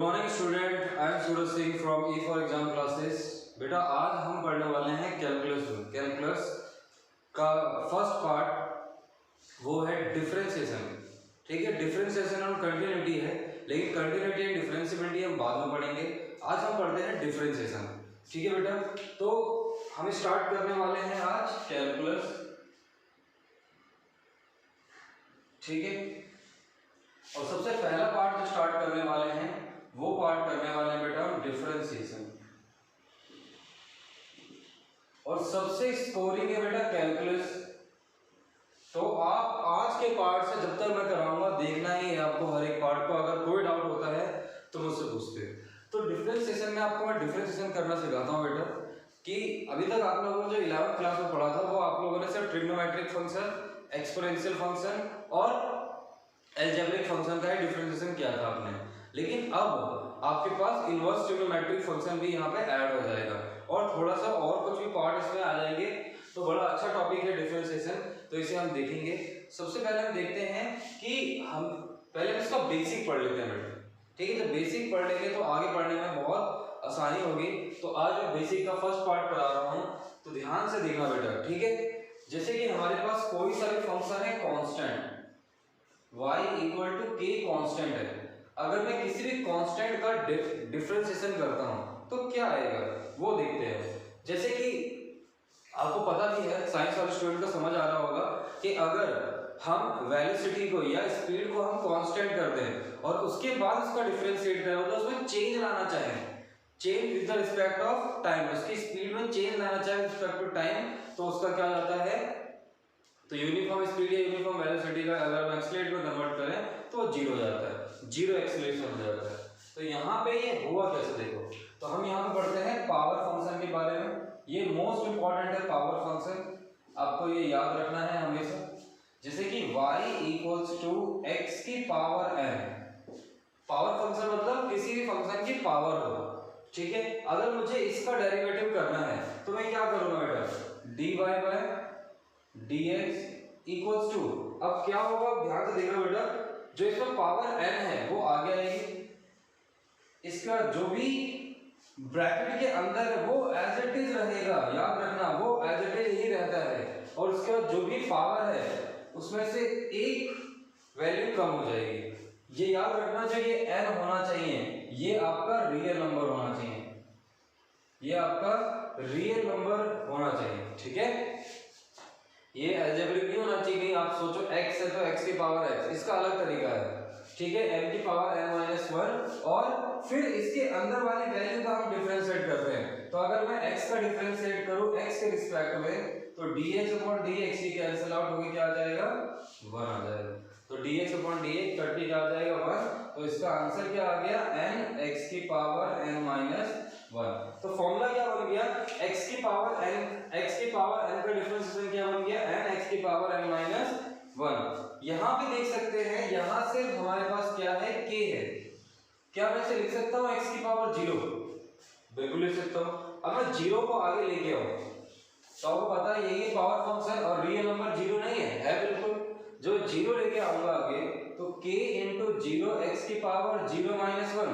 Morning student, I am Suraj Singh from E for exam classes. बेटा आज हम पढ़ने वाले हैं कैलकुलस का फर्स्ट पार्ट वो है डिफरेंशिएशन। ठीक है, डिफरेंशिएशन और कंटिन्यूटी है, लेकिन कंटिन्यूटी एंड डिफरेंशिएबिलिटी हम बाद में पढ़ेंगे। आज हम पढ़ते हैं डिफरेंशिएशन। ठीक है बेटा, तो हम स्टार्ट करने वाले हैं आज कैलकुलस। ठीक है, और सबसे पहला पार्ट जो स्टार्ट करने वाले हैं वो पार्ट करने वाले हैं बेटा डिफरेंशिएशन, और सबसे स्कोरिंग है बेटा कैलकुलस। तो आप आज के पार्ट से जब तक मैं कराऊंगा देखना ही है आपको हर एक पार्ट को। अगर कोई डाउट होता है तो मुझसे पूछते हैं। तो डिफरेंशिएशन में आपको मैं डिफरेंशिएशन करना सिखाता हूँ बेटा, कि अभी तक आप लोगों ने जो 11th क्लास में पढ़ा था वो आप लोगों ने सिर्फ ट्रिग्नोमेट्रिक फंक्शन, एक्सपोनेंशियल फंक्शन और अलजेब्रिक फंक्शन का ही डिफरेंशिएशन किया था आपने। लेकिन अब आपके पास इनवर्स ट्रिग्नोमेट्रिक फंक्शन भी यहाँ पे ऐड हो जाएगा, और थोड़ा सा और कुछ भी पार्ट इसमें आ जाएंगे। तो बड़ा अच्छा टॉपिक है डिफरेंशिएशन, तो इसे हम देखेंगे। सबसे पहले हम देखते हैं कि हम पहले इसका बेसिक पढ़ लेते हैं बेटा। ठीक है, जब बेसिक पढ़ लेंगे तो आगे पढ़ने में बहुत आसानी होगी। तो आज मैं बेसिक का फर्स्ट पार्ट पढ़ा रहा हूँ, तो ध्यान से देखना बेटा। ठीक है, जैसे कि हमारे पास कोई सा भी फंक्शन है constant, y equal to k constant है। अगर मैं किसी भी कांस्टेंट का डिफरेंशिएशन करता हूं तो क्या आएगा वो देखते हैं। जैसे कि आपको पता भी है, साइंस वाले स्टूडेंट को समझ आ रहा होगा कि अगर हम वेलोसिटी को या स्पीड को हम कांस्टेंट कर दें और उसके बाद उसका डिफरेंशिएट करें, मतलब उसमें चेंज लाना चाहें, change with the respect of time, उसकी स्पीड में चेंज लाना चाहे विद रिस्पेक्ट टू टाइम, तो उसका क्या जाता है, तो यूनिफॉर्म स्पीड या यूनिफॉर्म वेलोसिटी का अगर हम एक्सीलरेट में कन्वर्ट करें तो जीरो हो जाता है, जीरो एक्सीलरेशन हो जाता है। तो यहाँ पे ये हुआ कैसे देखो, तो हम यहाँ पे पढ़ते हैं पावर फंक्शन के बारे में। ये मोस्ट इंपॉर्टेंट है पावर फंक्शन, आपको ये याद रखना है हमेशा। जैसे कि y इक्वल्स टू x की पावर n। पावर फंक्शन मतलब किसी भी फंक्शन की पावर हो। ठीक है, अगर मुझे इसका डेरिवेटिव करना है तो मैं क्या करूंगा बेटा, dy by dx equals to, अब क्या होगा ध्यान से देखना बेटा, जो इसमें पावर n है वो आगे आएगी, इसका जो भी ब्रैकेट के अंदर है वो एज इट इज रहेगा, याद रखना वो एज इट इज ही रहता है, और उसके बाद जो भी पावर है उसमें से एक वैल्यू कम हो जाएगी। ये याद रखना, जो ये n होना चाहिए ये आपका रियल नंबर होना चाहिए, ये आपका रियल नंबर होना चाहिए। ठीक है, ये अलजेब्रिक नहीं होना चाहिए। कहीं आप सोचो x है तो x की पावर x, इसका अलग तरीका है। ठीक है, m की पावर n-1, और फिर इसके अंदर वाली वैल्यू का हम डिफरेंशिएट करते हैं। तो अगर मैं x का डिफरेंशिएट करूं x के रिस्पेक्ट में, तो dx/dx की कैंसिल आउट होगी, क्या आ जाएगा, 1 आ जाएगा। तो dx/dx कट के क्या आ जाएगा, 1। तो इसका आंसर क्या आ गया, n x की पावर n-1। तो फॉर्मूला क्या बन गया, x की पावर n का डिफरेंशिएशन क्या बन गया, n x की पावर n-1। यहाँ पे देख सकते हैं, यहाँ से हमारे पास क्या है, k है। क्या मैं इसे लिख सकता हूँ x की पावर 0? बिल्कुल लिख सकता हूँ। अब मैं 0 को आगे लेके आऊँ तो आपको पता है यही पावर फंक्शन, और रियल नंबर 0 नहीं है बिल्कुल। जो 0 लेके आऊंगा आगे, तो k इंटू 0 x की पावर 0-1,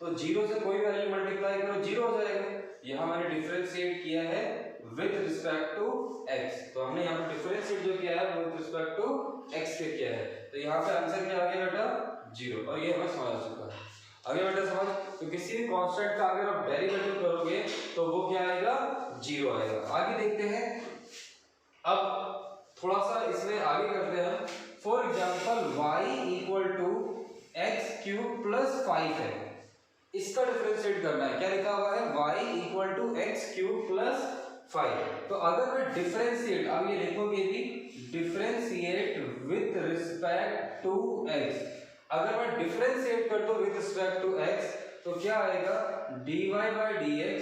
तो 0 से कोई वैल्यू मल्टीप्लाई करो 0 हो जाएगा। यहाँ मैंने डिफरेंशिएट किया है विद रिस्पेक्ट टू x, तो हमने यहाँ पे डिफरेंशिएट जो किया है विद रिस्पेक्ट टू x पे किया है। तो यहाँ पे आंसर क्या आ गया बेटा, 0, और ये हमें समझ आ चुका है। आगे बेटा समझ, तो किसी भी कांस्टेंट का अगर आप डेरिवेटिव करोगे तो वो क्या आएगा, 0 आएगा। आगे देखते हैं, अब थोड़ा सा इसमें आगे करते हैं। For example y equal to x cube plus 5 है, इसका डिफरेंशिएट करना है। क्या लिखा हुआ है, y equal to x cube plus 5। तो अगर मैं डिफरेंशिएट, अब ये लिखोगे भी differentiate with respect to x, अगर मैं डिफरेंशिएट कर दूं विद रिस्पेक्ट टू x, तो क्या आएगा, dy by dx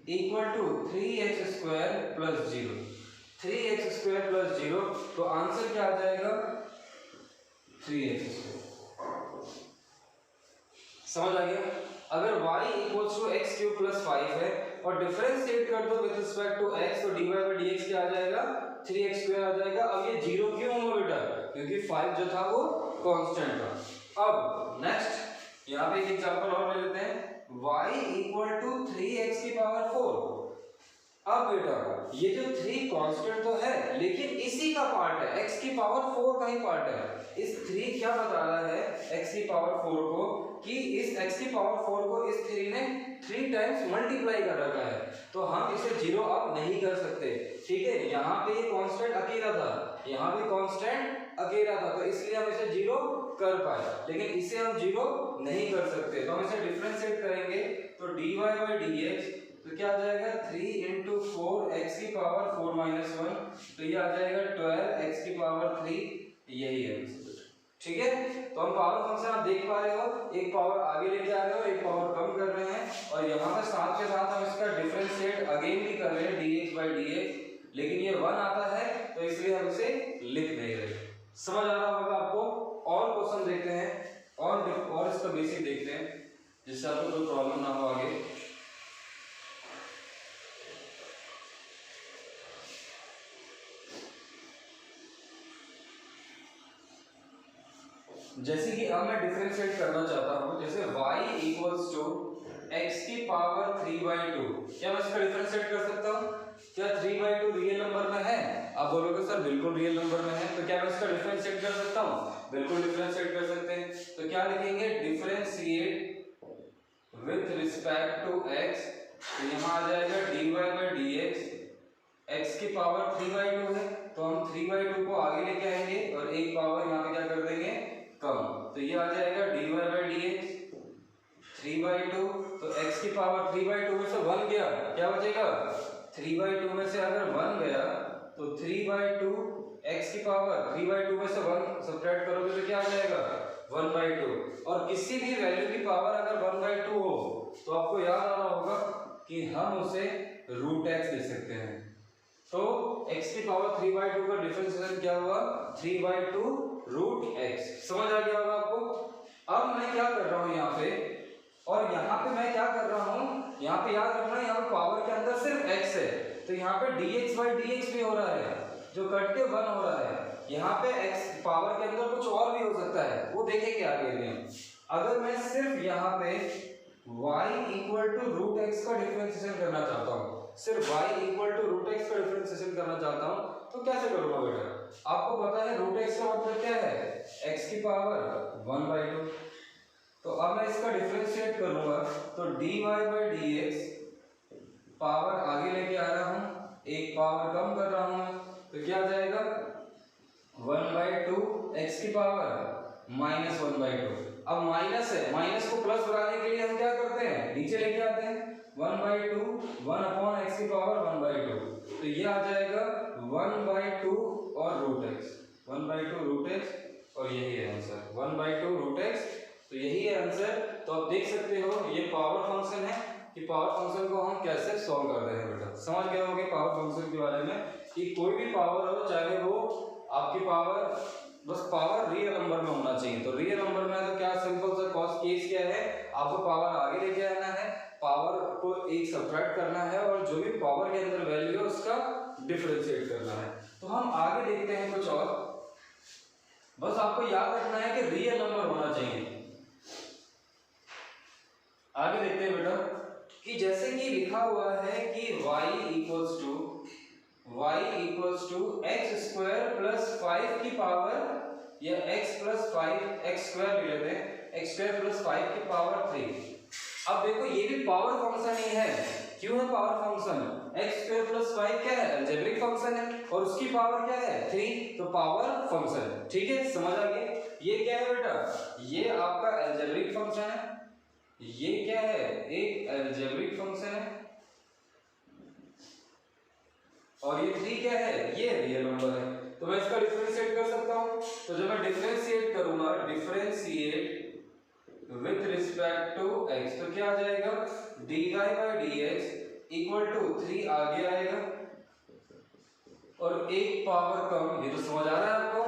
equal to 3x square plus 0, 3x square plus 0। तो आंसर क्या आ जाएगा, 3x स्क्वायर। समझ आ गया। अगर y equals to x cube plus 5 है और डिफरेंशिएट कर दो विद रिस्पेक्ट टू x, तो dy बाय dx क्या आ जाएगा, 3x स्क्वायर आ जाएगा। अब ये 0 क्यों हुआ बेटा, क्योंकि 5 जो था वो कांस्टेंट था। अब नेक्स्ट यहाँ पे एक एग्जांपल और ले लेते हैं, y इक्वल टू 3x की पावर 4। अब बेटा ये जो 3 कांस्टेंट तो है लेकिन इसी का पार्ट है, x की पावर 4 का ही पार्ट है। इस 3 क्या बता रहा है x की पावर 4 को कि इस x की पावर 4 को इस 3 ने 3 टाइम्स मल्टीप्लाई कर रखा है, तो हम इसे जीरो अप नहीं कर सकते। ठीक है, यहाँ पे ये कांस्टेंट अकेला था, यहाँ पे कांस्टेंट अकेला था, तो इसलिए हम इसे जीरो कर पाए, लेकिन इसे हम जीरो नहीं कर सकते। तो हम इसे डिफरेंशिएट करेंगे तो dy बाई dx तो क्या आ जाएगा 3 इंटू 4 एक्स की पावर 4 माइनस 1, तो ये आ जाएगा 12 एक्स की पावर 3, यही है। ठीक है, तो हम पावर फंक्शन आप देख पा रहे हो, एक पावर आगे लेके आ रहे हो, एक पावर कम कर रहे हैं, और यहाँ पे साथ के साथ हम इसका डिफरेंशिएट अगेन भी कर रहे हैं dx बाई dx, लेकिन ये 1 आता है तो इसलिए हम इसे लिख नहीं रहे। समझ आ रहा होगा आपको। और क्वेश्चन देखते हैं और इसका बेसिक देखते हैं जिससे आपको कोई प्रॉब्लम ना हो आगे। जैसे कि अब मैं डिफरेंशिएट करना चाहता हूं, जैसे y इक्वल्स टू x की पावर 3/2, क्या मैं इसका डिफरेंशिएट कर सकता हूं? क्या 3/2 रियल नंबर में है? आप बोलोगे सर बिल्कुल रियल नंबर में है, तो क्या मैं इसका डिफरेंशिएट कर सकता हूं? बिल्कुल डिफरेंशिएट कर सकते हैं। तो क्या लिखेंगे? Differentiate with respect to x, तो यहाँ आ जाएगा dy बाई dx, x की पावर 3/2 है तो हम 3/2 को आगे लेके आएंगे और एक पावर यहाँ पे क्या कर देंगे कम, तो ये आ जाएगा dy बाई dx 3/2, तो x की पावर 3/2 में से 1 गया, क्या बचेगा? 3/2 में से अगर 1 गया तो 3/2 x की पावर 3/2 में से 1 सब्ट्रैक्ट करोगे तो क्या आ जाएगा 1/2, और किसी भी वैल्यू की पावर अगर 1/2 हो तो आपको याद आ रहा होगा कि हम उसे रूट x लिख सकते हैं। तो x की पावर 3/2 का डिफरेंशिएशन क्या हुआ? 3/2 रूट x। समझ आ गया होगा आपको। अब मैं क्या कर रहा हूँ यहाँ पे, और यहाँ पे मैं क्या कर रहा हूँ, यहाँ पे याद रखना यहाँ पे पावर के अंदर सिर्फ x है, तो यहाँ पे dx बाई dx भी हो रहा है जो कट के 1 हो रहा है। यहाँ पे x पावर के अंदर कुछ और भी हो सकता है, वो देखेंगे आगे में। अगर मैं सिर्फ यहाँ पे y equal to root x का डिफरेंशिएशन करना चाहता हूँ, सिर्फ y equal to root x का डिफरेंशिएशन करना चाहता हूँ, तो कैसे करूँगा बेटा? आपको पता है रूट x का मतलब क्या है? x की पावर 1/2। तो अब मैं इसका डिफरेंशिएट करूँगा तो dy बाई dx, पावर आगे लेके आ रहा हूँ, एक पावर कम कर रहा हूँ, तो क्या आ जाएगा 1/2 x की पावर माइनस 1/2। अब माइनस है, माइनस को प्लस बनाने के लिए हम क्या करते हैं? नीचे लेके आते हैं 1/2 1 अपॉन x की पावर 1/2, तो ये आ जाएगा 1/2 और रूट x, 1/2 रूट x, और यही है आंसर 1/2 रूट x, तो यही है आंसर। तो आप देख सकते हो ये पावर फंक्शन है कि पावर फंक्शन को हम कैसे सॉल्व कर रहे हैं बेटा। समझ गए होंगे पावर फंक्शन के बारे में कि कोई भी पावर हो, चाहे वो आपकी पावर, बस पावर रियल नंबर में होना चाहिए। तो रियल नंबर में तो क्या सिंपल सा कॉस्ट केस क्या है, आपको पावर आगे लेके आना है, पावर को एक सब्ट्रैक्ट करना है, और जो भी पावर के अंदर वैल्यू है उसका डिफरेंशिएट करना है। तो हम आगे देखते हैं कुछ और, बस आपको याद रखना है कि रियल नंबर होना चाहिए। आगे देखते हैं बेटा कि जैसे कि लिखा हुआ है कि y equals to x square plus 5 की पावर, या x प्लस 5 x स्क्वायर ले लेते हैं, x स्क्वायर प्लस 5 की पावर 3। अब देखो ये भी पावर फंक्शन ही है। क्यों है power function? x square plus 5 क्या है? अलजेब्रिक फंक्शन है, और उसकी पावर क्या है 3, तो पावर फंक्शन। ठीक है, समझ आ गया। ये क्या है बेटा? ये आपका अलजेब्रिक फंक्शन है, ये क्या है? एक अलजेब्रिक फंक्शन है, और ये 3 क्या है? ये रियल नंबर है। तो मैं इसका डिफरेंशिएट कर सकता हूं, तो जब मैं डिफरेंशिएट करूंगा, differentiate with respect to x, तो क्या आ जाएगा dy by dx equal to 3 आगे आएगा और एक पावर कम, ये तो समझ आ रहा है आपको,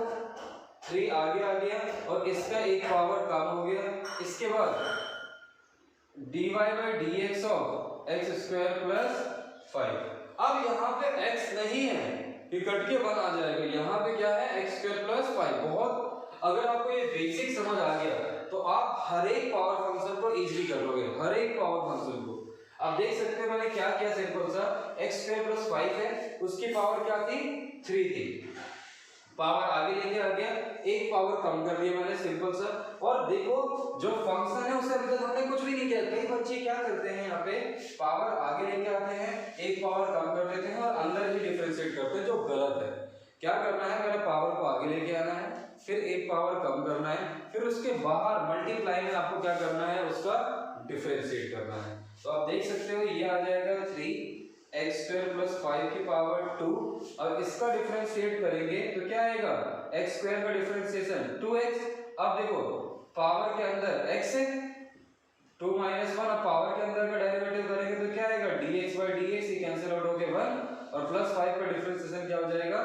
3 आगे आ गया और इसका एक पावर कम हो गया। इसके बाद dy by dx of x square plus 5। अब यहाँ पे x नहीं है, ये कट के 1 आ जाएगा, यहाँ पे क्या है x स्क्वायर प्लस 5। बहुत, अगर आपको ये बेसिक समझ आ गया तो आप हर एक पावर फंक्शन को इजीली कर लोगे, हर एक पावर फंक्शन को। आप देख सकते हैं मैंने क्या किया, सिंपल सा x² + 5 है, उसकी पावर क्या थी 3 थी, पावर आगे लेके आ गया, एक पावर कम कर दिया मैंने, सिंपल सा। और देखो जो फंक्शन है उसे अभी तक हमने कुछ भी नहीं किया। कई बच्चे क्या करते हैं यहाँ पे पावर आगे लेके आते हैं, एक पावर कम कर देते हैं और अंदर ही डिफरेंशिएट करते हैं, जो गलत है। क्या करना है, पहले पावर को आगे लेके आना है, फिर एक पावर कम करना है, फिर उसके बाहर मल्टीप्लाई में आपको क्या करना है, उसका डिफरेंशिएट करना है। तो आप देख सकते हो ये आ जाएगा 3x² + 5 की पावर 2। अब इसका डिफरेंशिएट करेंगे तो क्या आएगा, x² का डिफरेंशिएशन 2x। अब देखो पावर के अंदर x है, 2 - 1, अब पावर के अंदर का डेरिवेटिव करेंगे तो क्या आएगा, dx/dx, ये कैंसिल आउट हो गया 1, और +5 का डिफरेंशिएशन क्या हो जाएगा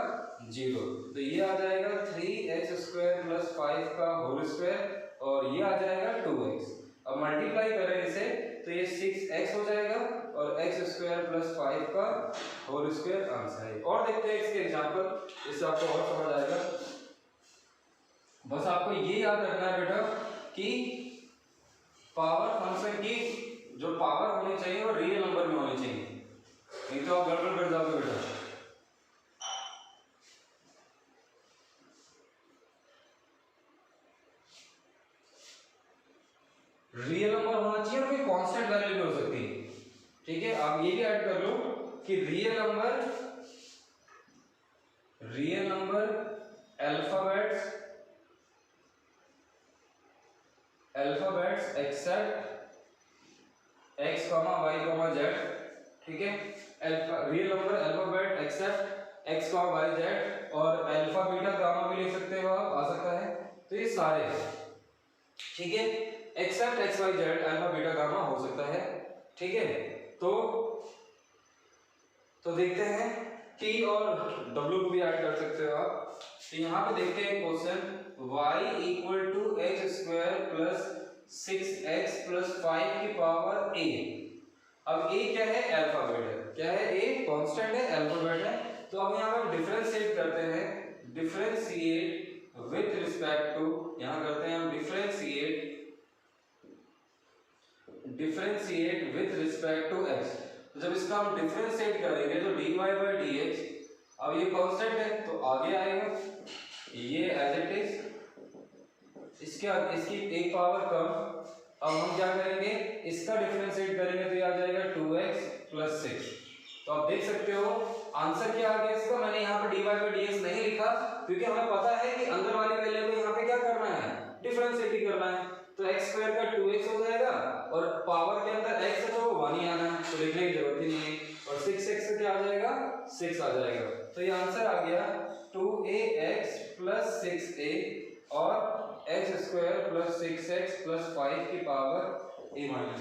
0। तो ये आ जाएगा 3x² + 5 का होल स्क्वायर, और ये आ जाएगा 2x। अब मल्टीप्लाई करें इसे तो ये 6x हो जाएगा, और x² + 5 का होल स्क्वायर आंसर है। और देखते हैं इसके एग्जांपल, इससे आपको और समझ आएगा। बस आपको ये याद रखना है बेटा कि पावर फंक्शन की जो पावर होनी चाहिए वो रियल नंबर में होनी चाहिए, नहीं तो आप गड़बड़ कर जाओगे बेटा। रियल नंबर होना चाहिए और कोई कांस्टेंट वैल्यू भी हो सकती है, ठीक है। आप ये भी ऐड कर लो कि real number alphabets except x, y, z, ठीक है। Real number alphabet except x, y, z, और अल्फा बीटा गामा भी ले सकते हो आप, आ सकता है। तो ये सारे, ठीक है, except x, y, z, alpha beta gamma हो सकता है, ठीक है। तो देखते हैं t और w को भी ऐड कर सकते हो आप। तो यहाँ पे देखते हैं क्वेश्चन, y = x² + 6x + 5 की पावर a। अब a क्या है, अल्फाबेट है, क्या है, a कांस्टेंट है, अल्फाबेट है। तो अब यहाँ पे डिफरेंशिएट करते हैं, डिफरेंशिएट विथ रिस्पेक्ट टू, यहाँ करते हैं हम differentiate with respect to x। तो जब इसका हम डिफरेंशिएट करेंगे तो dy/dx, अब ये कांस्टेंट है तो आगे आएगा, ये एज इट इज, इसकी एक पावर कम। अब हम क्या करेंगे, इसका डिफरेंशिएट करेंगे तो ये आ जाएगा 2x + 6। तो आप देख सकते हो आंसर क्या आ गया इसका। मैंने यहाँ पे dy/dx नहीं लिखा क्योंकि हमें पता है कि अंदर वाली वैल्यू को यहाँ पे क्या करना है, डिफरेंशिएट ही करना है। तो x² का 2x हो जाएगा, और पावर के अंदर x है तो वो 1 ही आना है, तो लिखने की जरूरत ही नहीं है। और 6x से क्या आ जाएगा, 6 आ जाएगा। तो ये आंसर आ गया 2ax + 6a और x² + 6x + 5 की पावर a - 1।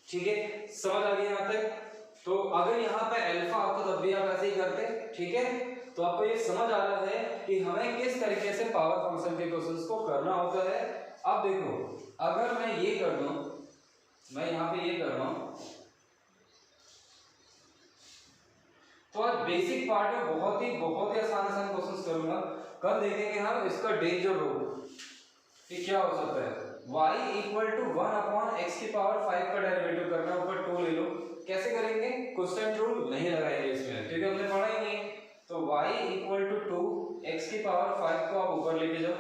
ठीक है, समझ आ गई यहाँ तक। तो अगर यहाँ पे अल्फा होता तब भी आप ऐसे ही करते, ठीक है। तो आपको ये समझ आ रहा है कि हमें किस तरीके से पावर फंक्शन के क्वेश्चंस को करना होता है। अब देखो, अगर मैं ये कर दूं, मैं यहाँ पे ये कर रहा हूं, तो आज बेसिक पार्ट में बहुत ही आसान क्वेश्चंस करूंगा। कल देखेंगे हम इसका डेंजर रूल कि क्या हो सकता है। y = 1/x⁵ का डेरिवेटिव करना, ऊपर 2 ले लो। कैसे करेंगे, क्वेश्चन रूल नहीं लगाएंगे इसमें क्योंकि हमने पढ़ा ही नहीं। तो y = 2x⁵ को आप ऊपर लेके जाओ,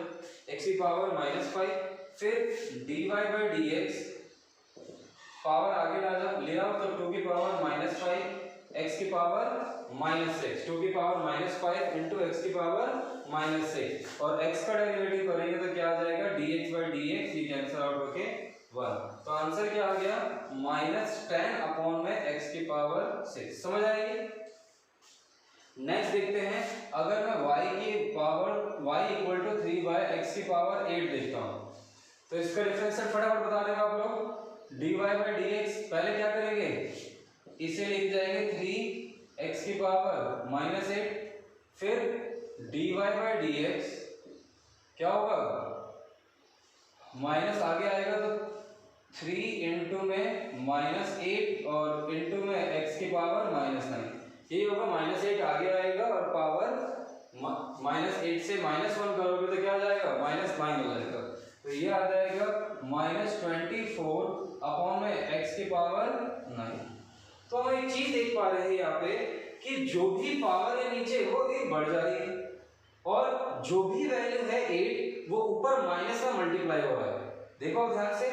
x⁻⁻5, फिर dy/dx पावर आगे ले आओ तो 2⁻⁻5 x⁻⁻6, 2⁻⁻5 × x⁻⁻6, और x का डेरिवेटिव करेंगे तो क्या आ जाएगा, dx/dx, ये कैंसिल आउट होके 1। तो आंसर क्या आ गया, -10/x⁻6। समझ आएगी। नेक्स्ट देखते हैं, अगर मैं y की पावर y = 3/x⁸ देखता हूं तो इसका डिफरेंशियल फटाफट बता देगा आप लोग। dy/dx पहले क्या करेंगे, इसे लिख जाएंगे 3x⁻⁻8, फिर dy/dx क्या होगा, माइनस आगे आएगा तो 3 × में -8 और × में x⁻⁻9, ये होगा -8 आगे आएगा और पावर -8 से -1 करोगे तो क्या आ जाएगा, -9 हो जाएगा। तो ये आ जाएगा -24 अपॉन में x की पावर 9। तो हम एक चीज देख पा रहे हैं यहाँ पे कि जो भी पावर है नीचे वो 1 बढ़ जा रही है और जो भी वैल्यू है 8 वो ऊपर माइनस में मल्टीप्लाई हो रहा है। देखो ध्यान से,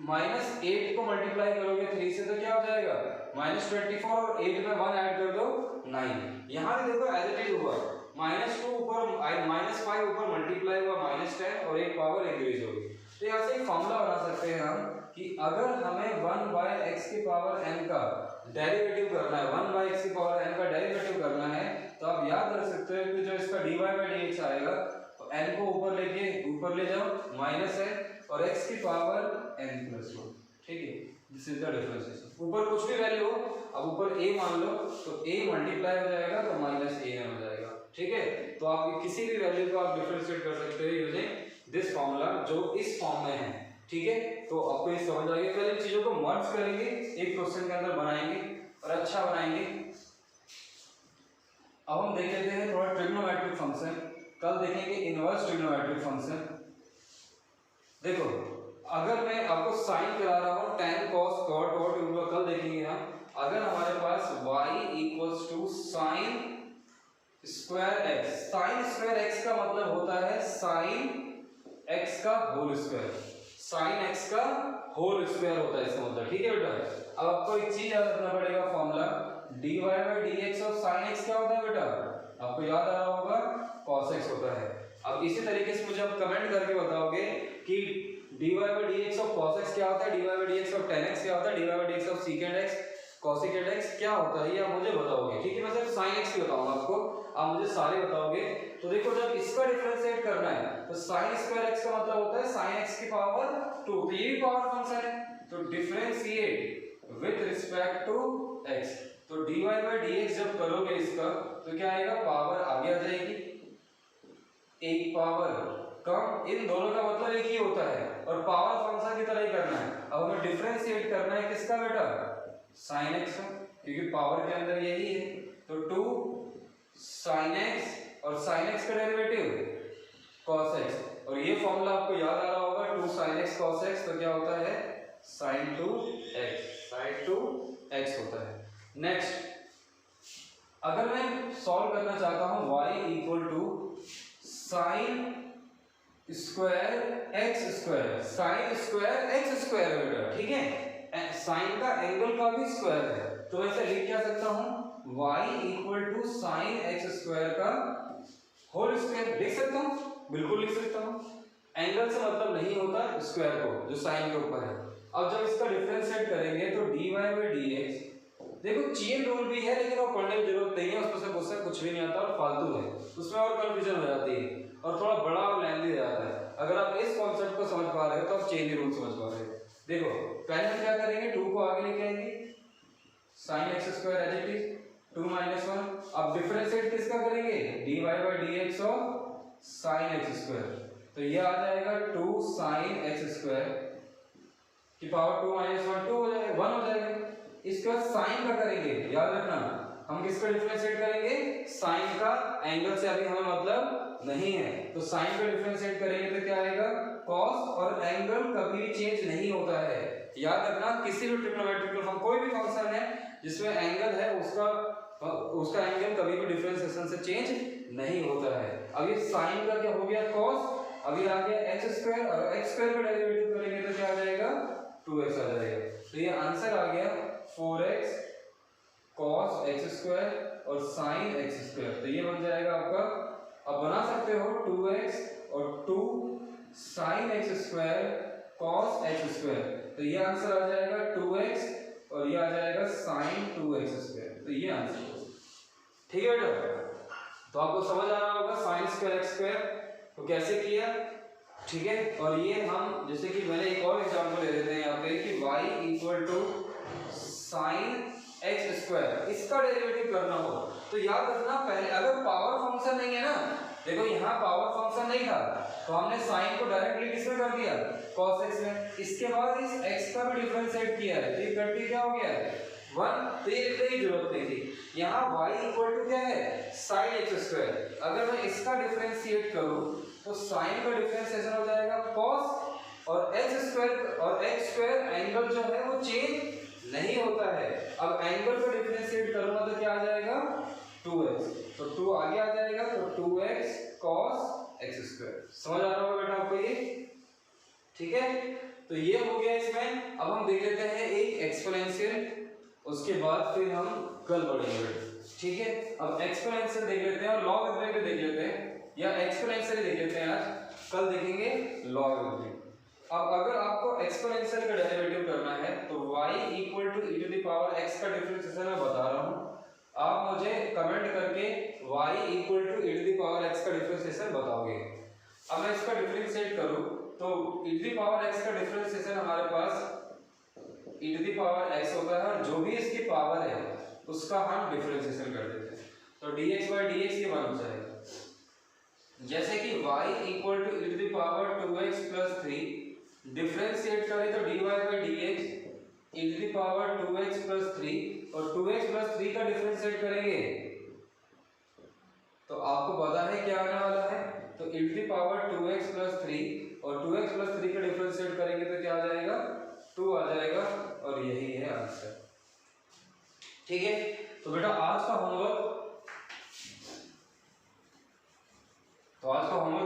-8 को मल्टीप्लाई करोगे 3 से तो क्या हो जाएगा -24 और 8 में 1 ऐड कर दो 9। यहाँ भी देखो एज इट इज हुआ, -2 ऊपर -5 ऊपर मल्टीप्लाई हुआ -10 और एक पावर इंक्रीज होगी। तो यहाँ से एक फॉर्मूला बना सकते हैं हम कि अगर हमें 1/x की पावर n का डेरिवेटिव करना है, 1/x की पावर n का डेरिवेटिव करना है, तो आप याद रख सकते हो कि जो इसका dy/dx आएगा तो n को ऊपर ले जाओ -n और x की पावर n+1। ठीक है, दिस इज द डिफरेंशिएशन। ऊपर कुछ भी वैल्यू हो, अब ऊपर a मान लो तो a मल्टीप्लाई हो जाएगा तो -an हो जाएगा। ठीक है, तो आप किसी भी वैल्यू को आप डिफरेंशिएट कर सकते हो यूजिंग दिस फॉर्मूला जो इस फॉर्म में है। ठीक है, तो आपको ये समझ आ गया। पहले इन चीजों को मर्ज करेंगे, एक क्वेश्चन के अंदर बनाएंगे और अच्छा बनाएंगे। अब हम देख लेते हैं थोड़ा ट्रिग्नोमेट्रिक फंक्शन, कल देखेंगे इनवर्स ट्रिग्नोमेट्रिक फंक्शन। देखो अगर मैं आपको साइन करा रहा हूँ tan cos cot और कल देखेंगे हम, अगर हमारे पास y = sin square x, sin square x का मतलब होता है sin x का होल स्क्वायर, sin x का होल स्क्वायर होता है इसका मतलब। ठीक है बेटा, अब आपको एक चीज याद रखना पड़ेगा, फॉर्मूला dy/dx और sin x क्या होता है बेटा, आपको याद आ रहा होगा cos x होता है। अब इसी तरीके से मुझे आप कमेंट करके बताओगे कि dy/dx और cos x क्या होता है, dy/dx और tan x क्या होता है, dy/dx और secant x cosecant x क्या होता है, ये आप मुझे बताओगे। ठीक है, मैं सिर्फ sin x की बताऊंगा आपको, आप मुझे सारे बताओगे। तो देखो जब इसका डिफरेंशिएट करना है तो sin स्क्वायर x का मतलब होता है sin x की पावर 2, तो ये भी पावर फंक्शन है, तो differentiate with respect to x, तो dy/dx जब करोगे इसका तो क्या आएगा, पावर आगे आ जाएगी, एक पावर कम, इन दोनों का मतलब एक ही होता है और पावर फंक्शन की तरह ही करना है। अब हमें डिफरेंशिएट करना है किसका बेटा, sin x, क्योंकि पावर के अंदर यही है, तो 2 sin x और sin x का डेरिवेटिव cos x, और ये फॉर्मूला आपको याद आ रहा होगा 2 sin x cos x, तो क्या होता है sin 2x होता है। नेक्स्ट, अगर मैं सॉल्व करना चाहता हूं y = sin square x square, sin square x square बेटा। ठीक है, साइन का एंगल का भी स्क्वायर है, तो मैं इसे लिख क्या सकता हूं, y = sin x स्क्वायर का होल स्क्वायर लिख सकता हूं, बिल्कुल लिख सकता हूं। एंगल से मतलब नहीं होता स्क्वायर को जो साइन के ऊपर है। अब जब इसका डिफरेंशिएट करेंगे तो dy/dx, देखो चेन रूल भी है लेकिन वो पढ़ने की जरूरत नहीं है, उसमें से क्वेश्चन कुछ भी नहीं आता और फालतू है, उसमें और कंफ्यूजन हो जाती है और थोड़ा बड़ा और लेंथी हो जाता है। अगर आप इस कॉन्सेप्ट को समझ पा रहे हो तो आप चेन रूल समझ पा रहे हो। देखो पहले हम क्या करेंगे, 2 को आगे लेके आएंगे, sin x square as it is 2 - 1। अब डिफरेंशिएट किसका करेंगे, dy/dx और sin x स्क्वायर, तो ये आ जाएगा 2 sin x स्क्वायर की पावर 2 - 1 2 हो जाएगा, 1 हो जाएगा। इसके बाद साइन का करेंगे, याद रखना हम किसका डिफरेंशिएट करेंगे, साइन का, एंगल से अभी हमें मतलब नहीं है, तो साइन का डिफरेंशिएट करेंगे तो क्या आएगा cos, और एंगल कभी भी चेंज नहीं होता है। याद रखना किसी भी ट्रिग्नोमेट्रिक फंक्शन, कोई भी फंक्शन है जिसमें एंगल है उसका एंगल कभी भी डिफरेंशिएशन से चेंज नहीं होता है। अब ये साइन का क्या हो गया cos, अभी आ गया x स्क्वायर, और x स्क्वायर का डेरिवेटिव करेंगे तो क्या आ जाएगा 2x आ जाएगा, तो ये आंसर आ गया 4x cos x स्क्वायर और sin x स्क्वायर, तो ये बन जाएगा आपका। अब बना सकते हो 2x और 2 sin x square cos x square, तो ये आंसर आ जाएगा 2x और ये आ जाएगा sin 2x स्क्वायर, तो ये आंसर है। ठीक है बेटा, तो आपको समझ आ रहा होगा sin स्क्वायर x स्क्वायर तो कैसे किया। ठीक है, और ये हम जैसे कि मैंने एक और एग्जांपल ले लेते हैं यहाँ पे कि y = sin x स्क्वायर, इसका डेरिवेटिव करना हो तो याद रखना पहले, अगर पावर फंक्शन नहीं है ना, देखो यहाँ पावर फंक्शन नहीं था तो हमने साइन को डायरेक्टली किसमें कर दिया cos x में, इसके बाद इस x का भी डिफरेंशिएट किया है तो ये कट के क्या हो गया 1, तो ये लिखने की जरूरत नहीं थी। यहाँ y इक्वल टू क्या है साइन एक्स स्क्वायर। अगर मैं इसका डिफरेंशिएट करूँ तो साइन का डिफरेंशिएशन हो जाएगा कॉस और एक्स स्क्वायर एंगल जो है वो चेंज नहीं होता है। अब एंगल को डिफरेंशिएट करूंगा तो क्या आ जाएगा 2x, तो 2 आगे आ जाएगा तो 2x cos x स्क्वायर। समझ आ रहा होगा बेटा आपको ये, ठीक है। तो ये हो गया इसमें। अब हम देख लेते हैं एक एक्सपोनेंशियल, उसके बाद फिर हम कल बढ़ेंगे, ठीक है। अब एक्सपोनेंशियल देख लेते हैं और लॉगरिथमिक देख लेते हैं, या एक्सपोनेंशियल देख लेते हैं आज, कल देखेंगे लॉगरिथमिक। अब अगर आपको एक्सपोनेंशियल का डेरिवेटिव करना है तो y equal to e to the power x का डिफरेंशिएशन मैं बता रहा हूँ, आप मुझे कमेंट करके y equal to e to the power x का डिफरेंशिएशन बताओगे। अब मैं इसका डिफरेंशिएट करूँ तो e to the power x का डिफरेंशिएशन हमारे पास e to the power x होता है और जो भी इसकी पावर है उसका हम डिफरेंशिएशन कर देते हैं, तो dx by dx ये 1 हो जाएगा। जैसे कि y equal to e to the power 2x plus 3 differentiate करें तो dy by dx e to the power 2x plus 3 और 2x प्लस 3 का डिफरेंशिएट करेंगे तो आपको पता है क्या आने वाला है, तो e to the power 2x plus 3 और 2x प्लस 3 का डिफरेंशिएट करेंगे तो क्या आ जाएगा 2 आ जाएगा, और यही है आंसर, ठीक है। तो बेटा आज का होमवर्क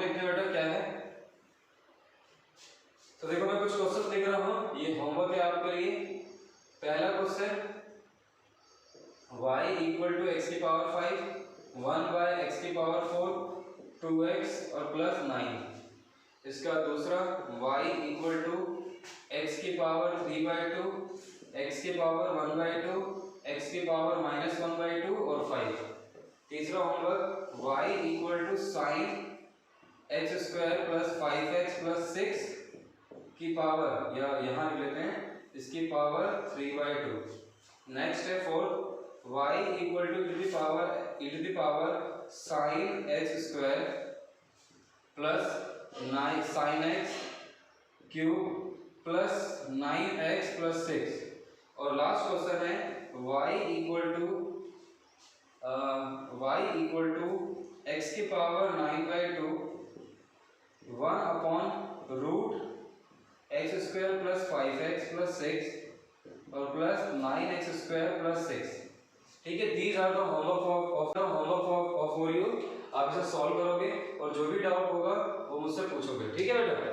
देखते हैं बेटा क्या है। तो देखो मैं कुछ क्वेश्चन लिख रहा हूँ, ये होमवर्क है आपके लिए। पहला question y equal to x की पावर 5 1 बाय एक्स की पावर 4 2x और प्लस 9। इसका दूसरा y इक्वल टू एक्स की पावर 3 बाय 2 एक्स की पावर 1 बाय 2 एक्स की पावर माइनस 1 बाय 2 और 5। तीसरा homework y equal to sine x square plus 5x plus 6 की पावर, या यहाँ लिख लेते हैं इसकी पावर 3 बाय 2। नेक्स्ट है fourth y equal to e to the power sine x square plus 9 sine x cube plus 9x plus 6। और last question है y इक्वल टू x की power 9 by 2 1 upon root x square plus 5x plus 6 और plus 9x स्क्वायर plus 6, ठीक है। These are the homework for you. आप इसे solve करोगे और जो भी डाउट होगा वो मुझसे पूछोगे, ठीक है बेटा।